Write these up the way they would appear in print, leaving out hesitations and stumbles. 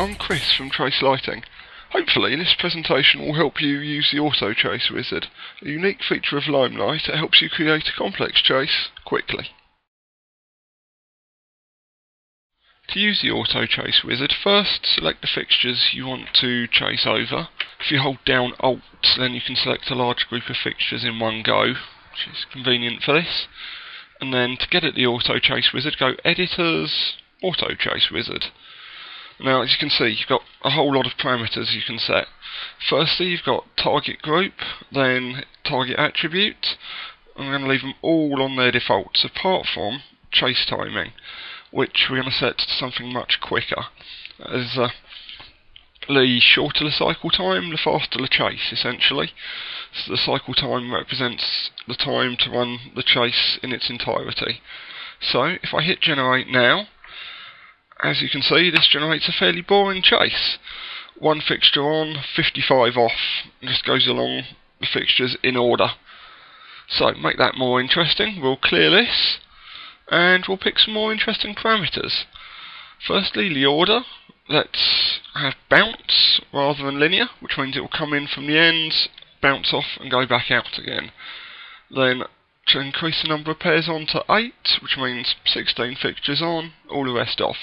I'm Chris from Trace Lighting. Hopefully this presentation will help you use the AutoChase wizard, a unique feature of LimeLIGHT that helps you create a complex chase quickly. To use the AutoChase wizard, first select the fixtures you want to chase over. If you hold down Alt, then you can select a large group of fixtures in one go, which is convenient for this. And then to get at the AutoChase wizard, go Editors, AutoChase wizard. Now, as you can see, you've got a whole lot of parameters you can set. Firstly, you've got target group, then target attribute. I'm going to leave them all on their defaults, apart from chase timing, which we're going to set to something much quicker. As the shorter the cycle time, the faster the chase, essentially. So the cycle time represents the time to run the chase in its entirety. So, if I hit generate now, as you can see, this generates a fairly boring chase. One fixture on, 55 off, and just goes along the fixtures in order. So, make that more interesting, we'll clear this, and we'll pick some more interesting parameters. Firstly, the order. Let's have bounce rather than linear, which means it will come in from the ends, bounce off, and go back out again. Then, to increase the number of pairs on to 8, which means 16 fixtures on, all the rest off.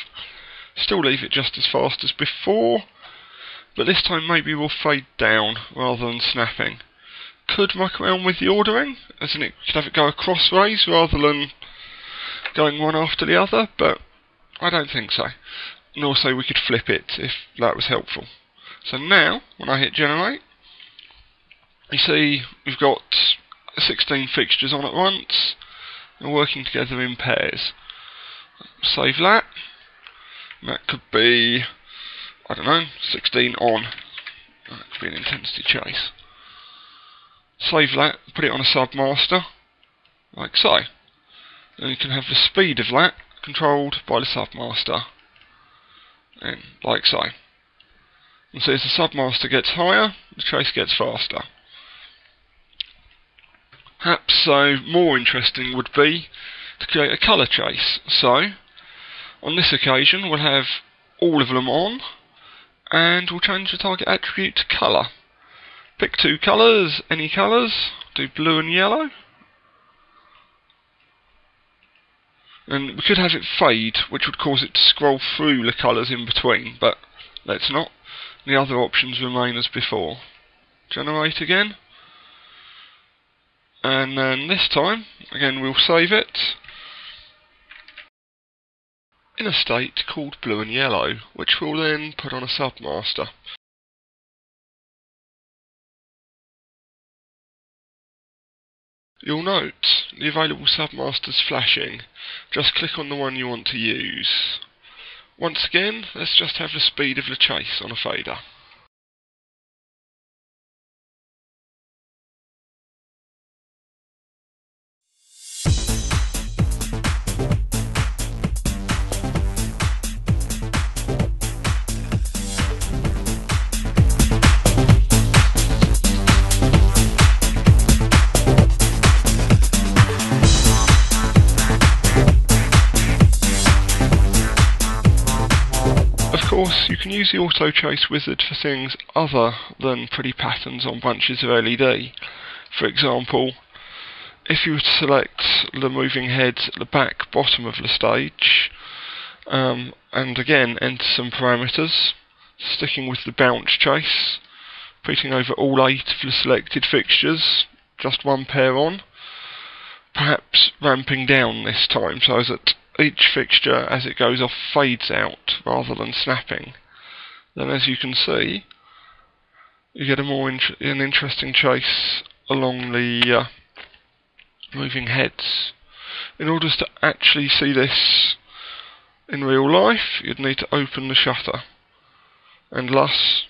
Still leave it just as fast as before, but this time maybe we'll fade down rather than snapping. Could muck around with the ordering, as in it could have it go across ways rather than going one after the other, but I don't think so. And also we could flip it if that was helpful. So now, when I hit generate, you see we've got 16 fixtures on at once, and working together in pairs. Save that. That could be, I don't know, 16 on. That could be an intensity chase. Save that, put it on a submaster, like so. Then you can have the speed of that controlled by the submaster, and like so. And so as the submaster gets higher, the chase gets faster. Perhaps more interesting would be to create a colour chase. So, on this occasion we'll have all of them on, and we'll change the target attribute to colour. Pick two colours, any colours, do blue and yellow. And we could have it fade, which would cause it to scroll through the colours in between, but let's not. The other options remain as before. Generate again. And then this time, again we'll save it in a state called blue and yellow, which we'll then put on a submaster. You'll note the available submasters flashing. Just click on the one you want to use. Once again, let's just have the speed of the chase on a fader. Of course, you can use the AutoChase wizard for things other than pretty patterns on bunches of LED. For example, if you were to select the moving heads at the back bottom of the stage, and again enter some parameters, sticking with the bounce chase, repeating over all 8 of the selected fixtures, just one pair on, perhaps ramping down this time so that each fixture as it goes off fades out rather than snapping. Then as you can see, you get an interesting chase along the moving heads. In order to actually see this in real life, you'd need to open the shutter, and thus